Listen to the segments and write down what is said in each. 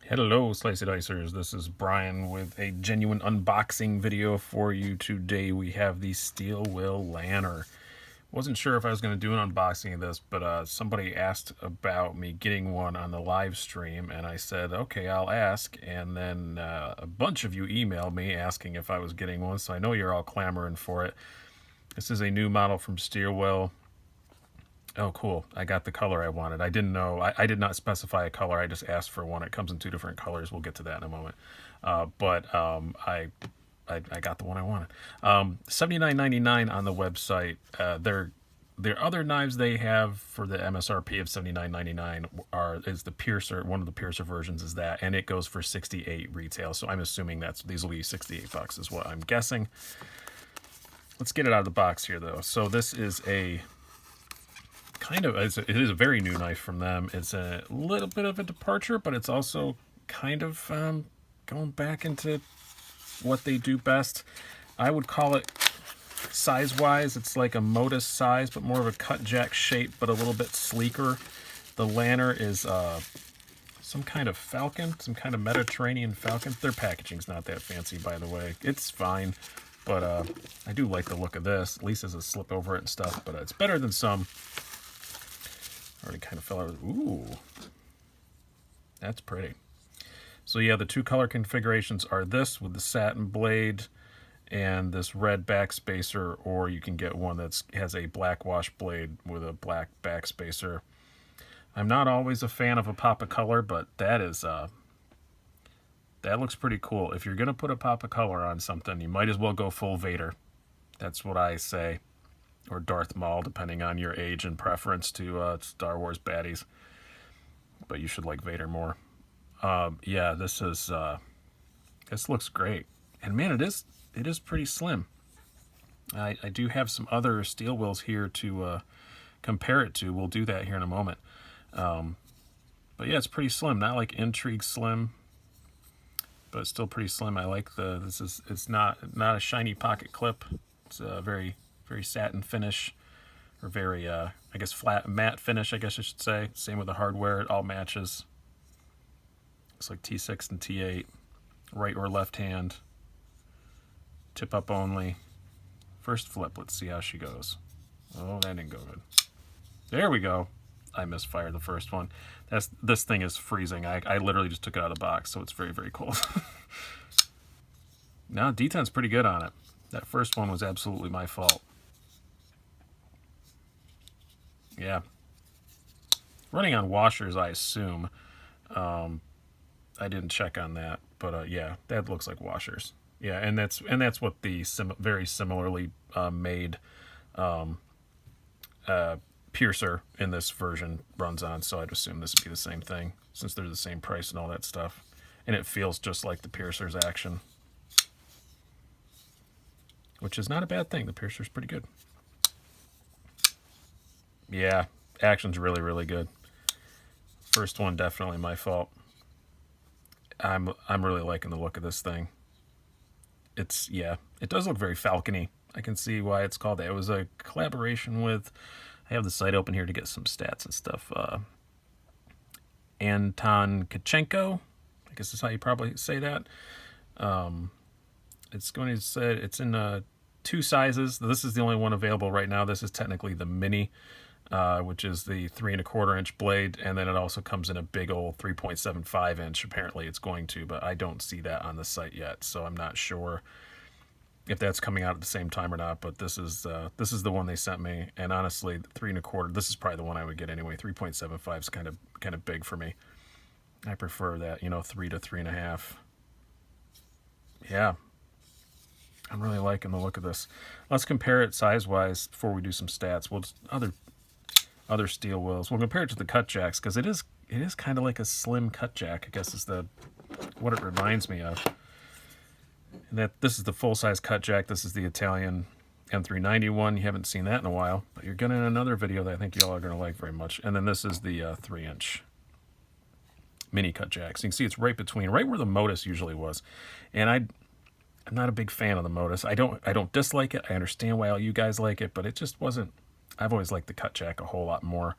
Hello, Slicey Dicers. This is Brian with a genuine unboxing video for you today. We have the Steel Will Lanner. Wasn't sure if I was going to do an unboxing of this, but somebody asked about me getting one on the live stream, and I said, okay, I'll ask. And then a bunch of you emailed me asking if I was getting one, so I know you're all clamoring for it. This is a new model from Steel Will. Oh, cool. I got the color I wanted. I didn't know. I did not specify a color. I just asked for one. It comes in two different colors. We'll get to that in a moment. I got the one I wanted. $79.99 on the website. Their other knives they have for the MSRP of $79.99 is the piercer. One of the piercer versions is that, and it goes for $68 retail. So I'm assuming these will be $68 is what I'm guessing. Let's get it out of the box here though. So this is it is a very new knife from them. It's a little bit of a departure, but it's also kind of going back into what they do best. I would call it size-wise, it's like a Modus size, but more of a cut jack shape, but a little bit sleeker. The Lanner is some kind of falcon, some kind of Mediterranean falcon. Their packaging's not that fancy, by the way. It's fine, but I do like the look of this. At least as a slip over it and stuff, but it's better than some. Already kind of fell out. Ooh, that's pretty. So yeah, the two color configurations are this with the satin blade and this red back spacer, or you can get one that has a black wash blade with a black back spacer. I'm not always a fan of a pop of color, but that looks pretty cool. If you're gonna put a pop of color on something, you might as well go full Vader. That's what I say. Or Darth Maul, depending on your age and preference to Star Wars baddies. But you should like Vader more. Yeah, this looks great. And man, it is pretty slim. I do have some other Steel Wills here to compare it to. We'll do that here in a moment. But yeah, it's pretty slim. Not like Intrigue slim, but it's still pretty slim. I like it's not a shiny pocket clip. It's a very satin finish, or very, I guess, flat matte finish, I guess I should say. Same with the hardware, it all matches. Looks like T6 and T8, right or left hand, tip up only. First flip, let's see how she goes. Oh, that didn't go good. There we go. I misfired the first one. This thing is freezing. I literally just took it out of the box, so it's very, very cold. No, deten's pretty good on it. That first one was absolutely my fault. Yeah. Running on washers, I assume. I didn't check on that, but yeah, that looks like washers. Yeah, and that's what the very similarly made piercer in this version runs on. So I'd assume this would be the same thing, since they're the same price and all that stuff. And it feels just like the piercer's action, which is not a bad thing. The piercer's pretty good. Yeah, action's really, really good. First one, definitely my fault. I'm really liking the look of this thing. It does look very falcony. I can see why it's called that. It was a collaboration with, I have the site open here to get some stats and stuff. Anton Kachenko, I guess is how you probably say that. It's going to say it's in two sizes. This is the only one available right now. This is technically the mini, which is the 3 1/4 inch blade, and then it also comes in a big old 3.75 inch. Apparently it's going to, but I don't see that on the site yet, so I'm not sure if that's coming out at the same time or not. But this is the one they sent me, and honestly, 3 1/4. This is probably the one I would get anyway. 3.75 is kind of big for me. I prefer that, 3 to 3.5. Yeah. I'm really liking the look of this. Let's compare it size-wise before we do some stats. We'll just other Steel Wills. We'll compare it to the cut jacks, because it is kind of like a slim cut jack, I guess is what it reminds me of. And that this is the full-size cut jack. This is the Italian M391. You haven't seen that in a while, but you're getting another video that I think y'all are going to like very much. And then this is the 3-inch mini cut jack. So you can see it's right where the Modus usually was. And I'm not a big fan of the Modus. I don't dislike it. I understand why all you guys like it, but it just wasn't. I've always liked the cut jack a whole lot more.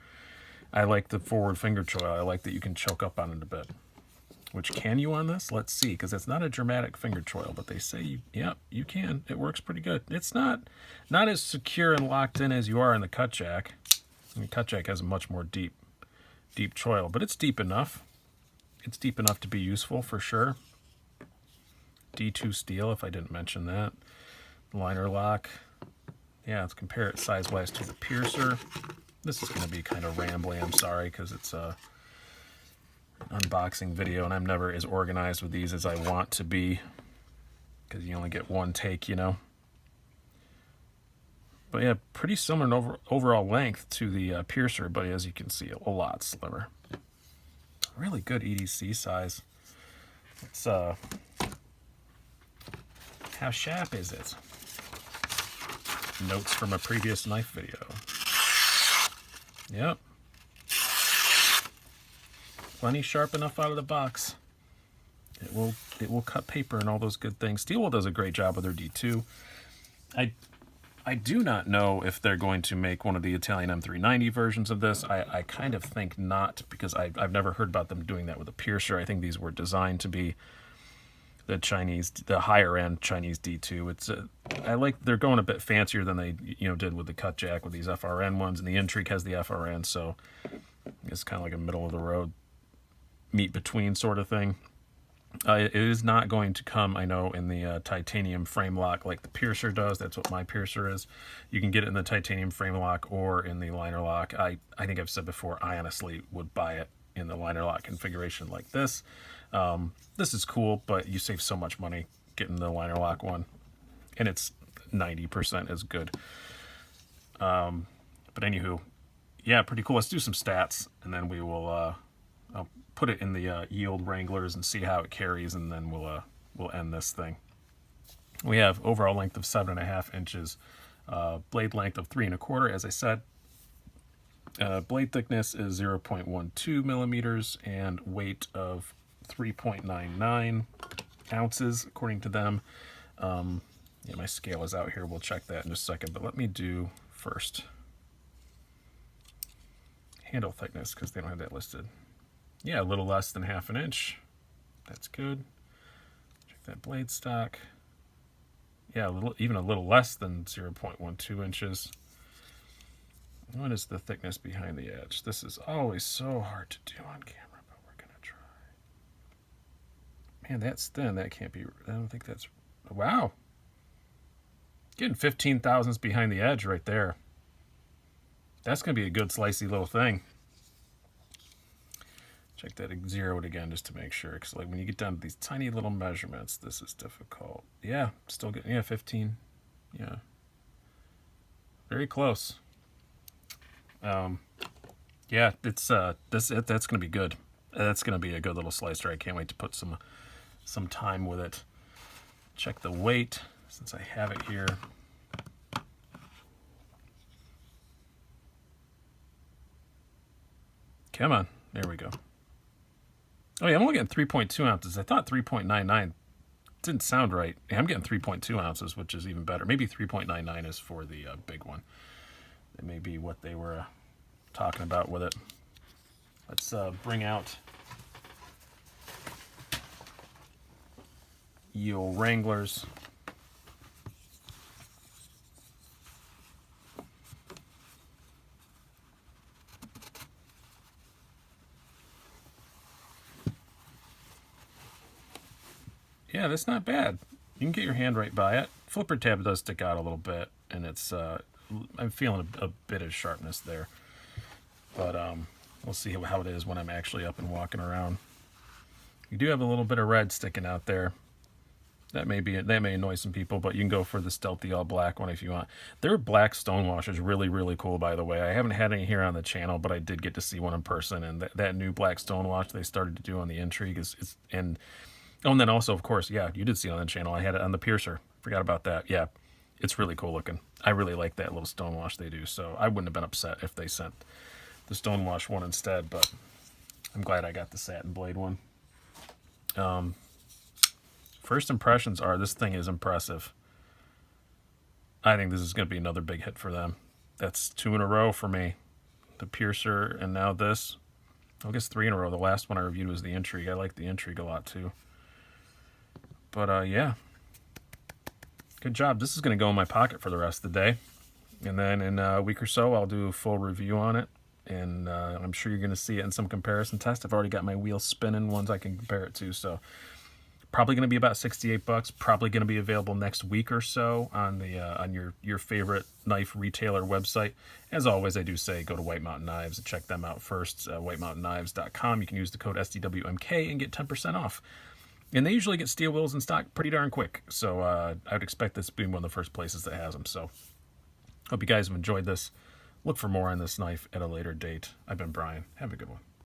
I like the forward finger choil. I like that you can choke up on it a bit. Which, can you on this? Let's see, because it's not a dramatic finger choil, but they say, yep, you can. It works pretty good. It's not as secure and locked in as you are in the cut jack. I mean, cut jack has a much more deep choil, but it's deep enough. It's deep enough to be useful for sure. D2 steel, if I didn't mention that. Liner lock. Yeah, let's compare it size-wise to the piercer. This is going to be kind of rambly, I'm sorry, because it's a unboxing video, and I'm never as organized with these as I want to be, because you only get one take, you know. But yeah, pretty similar in overall length to the piercer, but as you can see, a lot slimmer. Really good EDC size. It's how sharp is it? Notes from a previous knife video. Yep. Plenty sharp enough out of the box. It will cut paper and all those good things. Steelwool does a great job with their D2. I do not know if they're going to make one of the Italian M390 versions of this. I kind of think not, because I've never heard about them doing that with a piercer. I think these were designed to be the higher end Chinese D2. They're going a bit fancier than they did with the cut jack with these FRN ones, and the Intrigue has the FRN, so it's kind of like a middle of the road, meet between sort of thing. It is not going to come, I know, in the titanium frame lock like the piercer does. That's what my piercer is. You can get it in the titanium frame lock or in the liner lock. I think I've said before, I honestly would buy it in the liner lock configuration like this. This is cool, but you save so much money getting the liner lock one, and it's 90% as good. But anywho, yeah, pretty cool. Let's do some stats, and then we will I'll put it in the yield wranglers and see how it carries, and then we'll end this thing. We have overall length of 7.5 inches, blade length of 3 1/4, as I said. Blade thickness is 0.12 millimeters, and weight of 3.99 ounces, according to them. Yeah, my scale is out here. We'll check that in just a second, but let me do first handle thickness, because they don't have that listed. Yeah, a little less than 1/2 inch. That's good. Check that blade stock. Yeah, even a little less than 0.12 inches. What is the thickness behind the edge? This is always so hard to do on camera, but we're going to try. Man, that's thin. That can't be... I don't think that's... Wow. Getting 15 thousandths behind the edge right there. That's going to be a good slicey little thing. Check that, zero it again just to make sure, because like when you get down to these tiny little measurements, this is difficult. Yeah, still getting, yeah, 15. Yeah. Very close. Yeah, it's that's going to be good. That's going to be a good little slicer. I can't wait to put some time with it. Check the weight since I have it here. Come on, there we go. Oh yeah, I'm only getting 3.2 ounces. I thought 3.99 didn't sound right. Yeah, I'm getting 3.2 ounces, which is even better. Maybe 3.99 is for the big one. That may be what they were talking about with it. Let's bring out Yule Wranglers. Yeah, that's not bad. You can get your hand right by it. Flipper tab does stick out a little bit, and it's I'm feeling a bit of sharpness there. But we'll see how it is when I'm actually up and walking around. You do have a little bit of red sticking out there. That may annoy some people, but you can go for the stealthy all black one if you want. Their black stonewash is really, really cool, by the way. I haven't had any here on the channel, but I did get to see one in person, and that new black stonewash they started to do on the Intrigue is oh, and then also, of course, yeah, you did see it on the channel. I had it on the piercer. Forgot about that. Yeah, it's really cool looking. I really like that little stonewash they do, so I wouldn't have been upset if they sent the stonewash one instead, but I'm glad I got the satin blade one. First impressions are this thing is impressive. I think this is going to be another big hit for them. That's 2 in a row for me. The piercer and now this. I guess 3 in a row. The last one I reviewed was the Intrigue. I like the Intrigue a lot too. But yeah, good job. This is going to go in my pocket for the rest of the day. And then in a week or so, I'll do a full review on it. And I'm sure you're going to see it in some comparison test. I've already got my wheels spinning, ones I can compare it to. So probably going to be about $68. Probably going to be available next week or so on the on your favorite knife retailer website. As always, I do say go to White Mountain Knives and check them out first. WhiteMountainKnives.com. You can use the code SDWMK and get 10% off. And they usually get steel wheels in stock pretty darn quick. So I would expect this to be one of the first places that has them. So hope you guys have enjoyed this. Look for more on this knife at a later date. I've been Brian. Have a good one.